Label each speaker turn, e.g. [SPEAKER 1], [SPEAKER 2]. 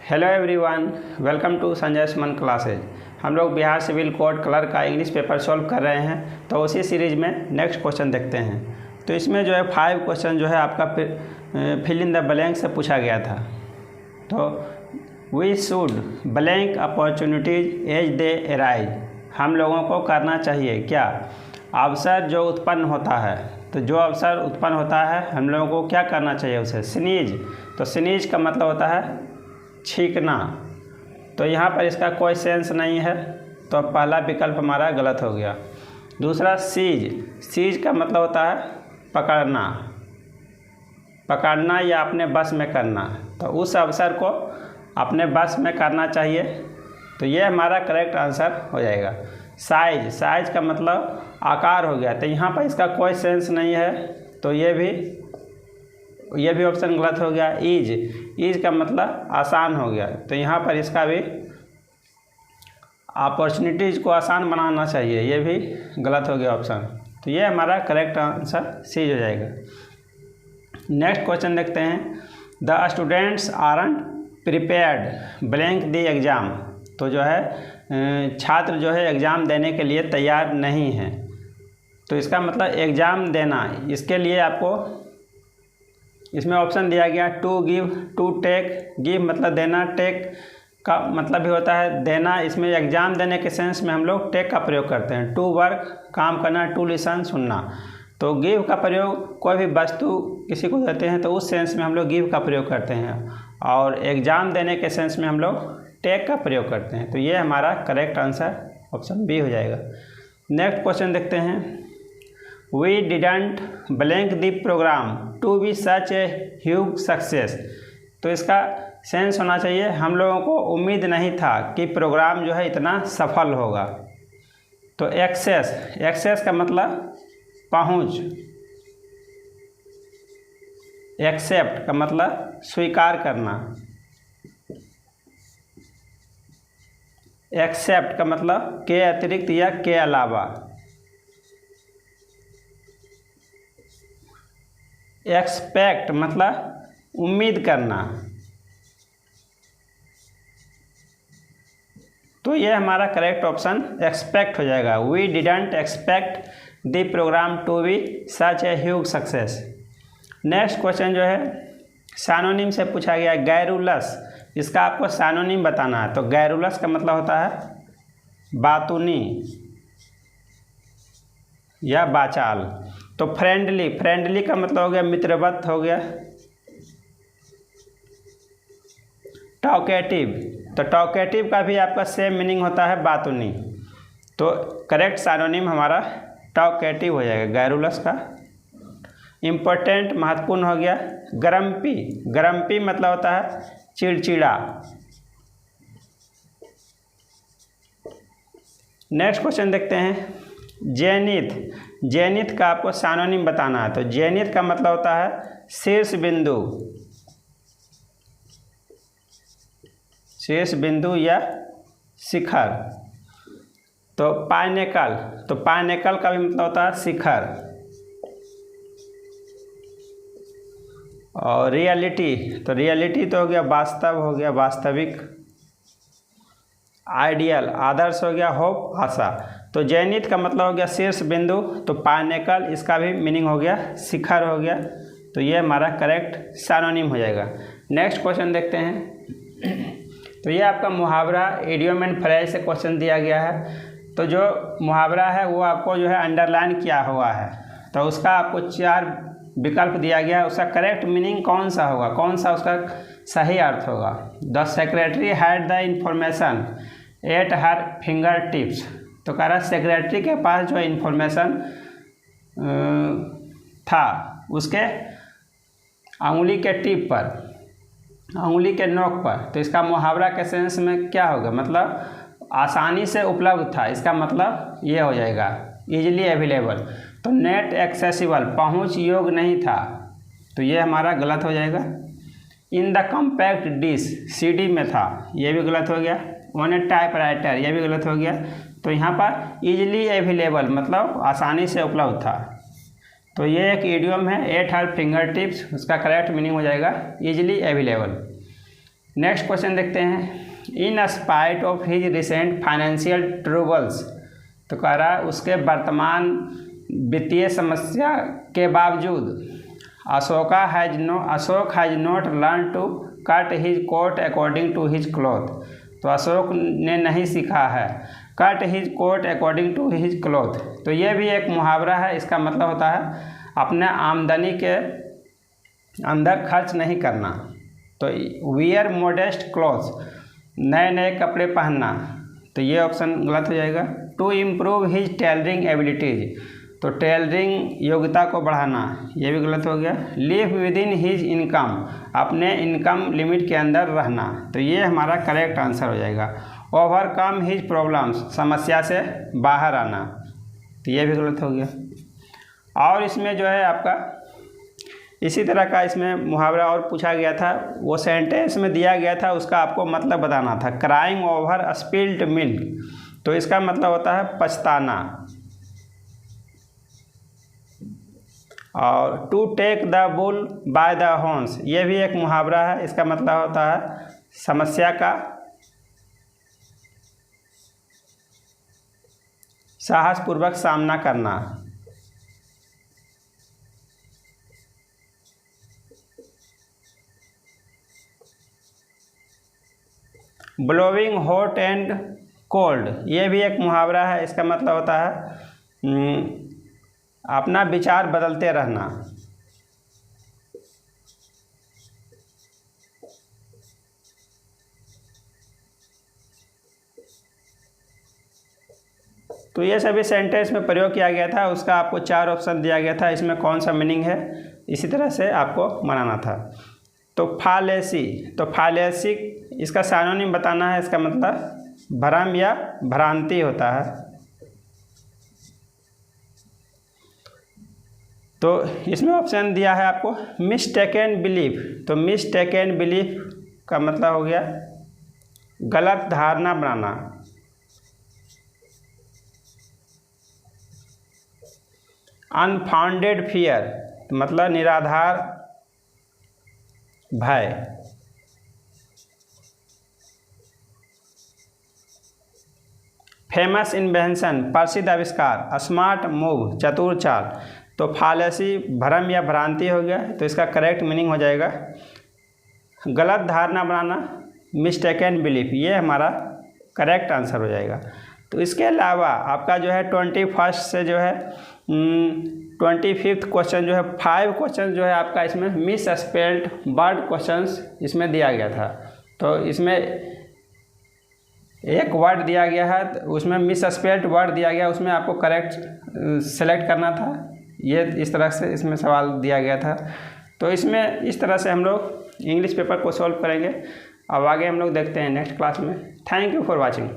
[SPEAKER 1] Hello everyone, welcome to Sanjay Suman classes. हम लोग Bihar civil code clerk का इंग्लिश पेपर सॉल्व कर रहे हैं। तो उसी सीरीज़ में नेक्स्ट क्वेश्चन देखते हैं। तो इसमें जो है 5 क्वेश्चन जो है आपका फिल इन द ब्लैंक से पूछा गया था। तो we should blank opportunities as they arise. हम लोगों को करना चाहिए क्या? अवसर जो उत्पन्न होता है, तो जो अवसर उत्पन्न होता है हम लोगों को क्या करना चाहिए उसे? स्नीज। तो स्नीज का मतलब होता है छींकना। तो यहाँ पर इसका कोई सेंस नहीं है, तो पहला विकल्प हमारा गलत हो गया। दूसरा सीज। सीज का मतलब होता है पकड़ना, पकड़ना या अपने बस में करना। तो उस अवसर को अपने बस में करना चाहिए। तो ये हमारा करेक्ट आंसर हो जाएगा। साइज। साइज का मतलब आकार हो गया। तो यहाँ पर इसका कोई सेंस नहीं है, तो ये भी ऑप्शन गलत हो गया। ईज। ईज का मतलब आसान हो गया। तो यहाँ पर इसका भी अपॉर्चुनिटीज़ को आसान बनाना चाहिए, ये भी गलत हो गया ऑप्शन। तो ये हमारा करेक्ट आंसर सीज हो जाएगा। नेक्स्ट क्वेश्चन देखते हैं। The students aren't prepared blank the exam. तो जो है छात्र जो है एग्ज़ाम देने के लिए तैयार नहीं हैं। तो इसका मतलब एग्ज़ाम देना, इसके लिए आपको इसमें ऑप्शन दिया गया to give, to take. Give मतलब देना, टेक का मतलब भी होता है देना। इसमें एग्ज़ाम देने के सेंस में हम लोग टेक का प्रयोग करते हैं। टू वर्क काम करना, टू लिसन सुनना। तो गिव का प्रयोग कोई भी वस्तु किसी को देते हैं तो उस सेंस में हम लोग गिव का प्रयोग करते हैं, और एग्ज़ाम देने के सेंस में हम लोग टेक का प्रयोग करते हैं। तो ये हमारा करेक्ट आंसर ऑप्शन बी हो जाएगा। नेक्स्ट क्वेश्चन देखते हैं। We didn't blank the program to be such a huge success। तो इसका सेंस होना चाहिए हम लोगों को उम्मीद नहीं था कि प्रोग्राम जो है इतना सफल होगा। तो एक्सेस। एक्सेस का मतलब पहुंच। एक्सेप्ट का मतलब स्वीकार करना। एक्सेप्ट का मतलब के अतिरिक्त या के अलावा। एक्सपेक्ट मतलब उम्मीद करना। तो ये हमारा करेक्ट ऑप्शन एक्सपेक्ट हो जाएगा। We didn't expect the program to be such a huge success. Next question जो है सैनोनिम से पूछा गया। गैरुलस, इसका आपको सैनोनिम बताना है। तो गैरुलस का मतलब होता है बातूनी या बाचाल। तो फ्रेंडली। फ्रेंडली का मतलब हो गया मित्रवत हो गया। टॉकेटिव। तो टॉकेटिव का भी आपका सेम मीनिंग होता है बातूनी। तो करेक्ट सिनोनिम हमारा टॉकेटिव हो जाएगा गैरुलस का। इम्पोर्टेंट महत्वपूर्ण हो गया। ग्रम्पी। ग्रम्पी मतलब होता है चिड़चिड़ा। नेक्स्ट क्वेश्चन देखते हैं। जेनिथ। जेनिथ का आपको सिनोनिम बताना है। तो जेनिथ का मतलब होता है शीर्ष बिंदु। शीर्ष बिंदु या शिखर। तो पाइनेकल। तो पाइनेकल का भी मतलब होता है शिखर। और रियलिटी। तो रियलिटी तो हो गया वास्तव, हो गया वास्तविक। आइडियल आदर्श हो गया। होप आशा। तो जेनिथ का मतलब हो गया शीर्ष बिंदु। तो पाइनेकल इसका भी मीनिंग हो गया शिखर हो गया। तो ये हमारा करेक्ट सिनोनिम हो जाएगा। नेक्स्ट क्वेश्चन देखते हैं। तो ये आपका मुहावरा इडियम एंड फ्रेज से क्वेश्चन दिया गया है। तो जो मुहावरा है वो आपको जो है अंडरलाइन किया हुआ है। तो उसका आपको 4 विकल्प दिया गया है। उसका करेक्ट मीनिंग कौन सा होगा, कौन सा उसका सही अर्थ होगा? The secretary had the information at her finger tips. तो कह रहा सेक्रेटरी के पास जो इंफॉर्मेशन था उसके अंगुली के टिप पर, अंगुली के नोक पर। तो इसका मुहावरा के सेंस में क्या होगा? मतलब आसानी से उपलब्ध था। इसका मतलब ये हो जाएगा इजीली अवेलेबल। तो नेट एक्सेसिबल पहुंच योग्य नहीं था। तो ये हमारा गलत हो जाएगा। In the compact dish CD में था, ये भी गलत हो गया। ऑन ए टाइपराइटर, ये भी गलत हो गया। तो यहाँ पर इजीली अवेलेबल मतलब आसानी से उपलब्ध था। तो ये एक इडियम है एट हर फिंगर टिप्स। उसका करेक्ट मीनिंग हो जाएगा इजीली अवेलेबल। नेक्स्ट क्वेश्चन देखते हैं। In spite of his recent financial troubles, तो कह रहा है उसके वर्तमान वित्तीय समस्या के बावजूद Ashok has not learn to cut his coat according to his cloth. तो अशोक ने नहीं सीखा है cut his coat according to his cloth. तो ये भी एक मुहावरा है। इसका मतलब होता है अपने आमदनी के अंदर खर्च नहीं करना। तो वियर मॉडेस्ट क्लॉथ्स, नए नए कपड़े पहनना, तो ये ऑप्शन गलत हो जाएगा। To improve his tailoring abilities, तो टेलरिंग योग्यता को बढ़ाना, ये भी गलत हो गया। Live with in his income, अपने इनकम लिमिट के अंदर रहना, तो ये हमारा करेक्ट आंसर हो जाएगा। ओवरकम हिज प्रॉब्लम्स, समस्या से बाहर आना, तो ये भी गलत हो गया। और इसमें जो है आपका इसी तरह का इसमें मुहावरा और पूछा गया था, वो सेंटेंस में दिया गया था, उसका आपको मतलब बताना था। क्राइंग ओवर स्पिल्ड मिल्क, तो इसका मतलब होता है पछताना। और to take the bull by the horns, ये भी एक मुहावरा है। इसका मतलब होता है समस्या का साहसपूर्वक सामना करना। ब्लोइंग हॉट एंड कोल्ड, ये भी एक मुहावरा है। इसका मतलब होता है अपना विचार बदलते रहना। तो ये सभी सेंटेंस में प्रयोग किया गया था। उसका आपको 4 ऑप्शन दिया गया था, इसमें कौन सा मीनिंग है इसी तरह से आपको बनाना था। तो फालेसी, तो फालेसी इसका सिनोनिम बताना है। इसका मतलब भ्रम या भ्रांति होता है। तो इसमें ऑप्शन दिया है आपको मिस्टेकन बिलीफ, तो मिस्टेकन बिलीफ का मतलब हो गया गलत धारणा बनाना। अनफाउंडेड फियर, मतलब निराधार भय। फेमस इन्वेंशन, प्रसिद्ध आविष्कार। स्मार्ट मूव, चतुर चाल। तो फालेसी भ्रम या भ्रांति हो गया, तो इसका करेक्ट मीनिंग हो जाएगा गलत धारणा बनाना, मिस्टेकन बिलीफ, ये हमारा करेक्ट आंसर हो जाएगा। तो इसके अलावा आपका जो है 21 से जो है 25 क्वेश्चन जो है 5 क्वेश्चन जो है आपका इसमें मिस स्पेल्ड वर्ड क्वेश्चंस इसमें दिया गया था। तो इसमें एक वर्ड दिया गया है, उसमें मिस स्पेल्ड वर्ड दिया गया, उसमें आपको करेक्ट सेलेक्ट करना था। ये इस तरह से इसमें सवाल दिया गया था। तो इसमें इस तरह से हम लोग इंग्लिश पेपर को सॉल्व करेंगे। अब आगे हम लोग देखते हैं नेक्स्ट क्लास में। Thank you for watching.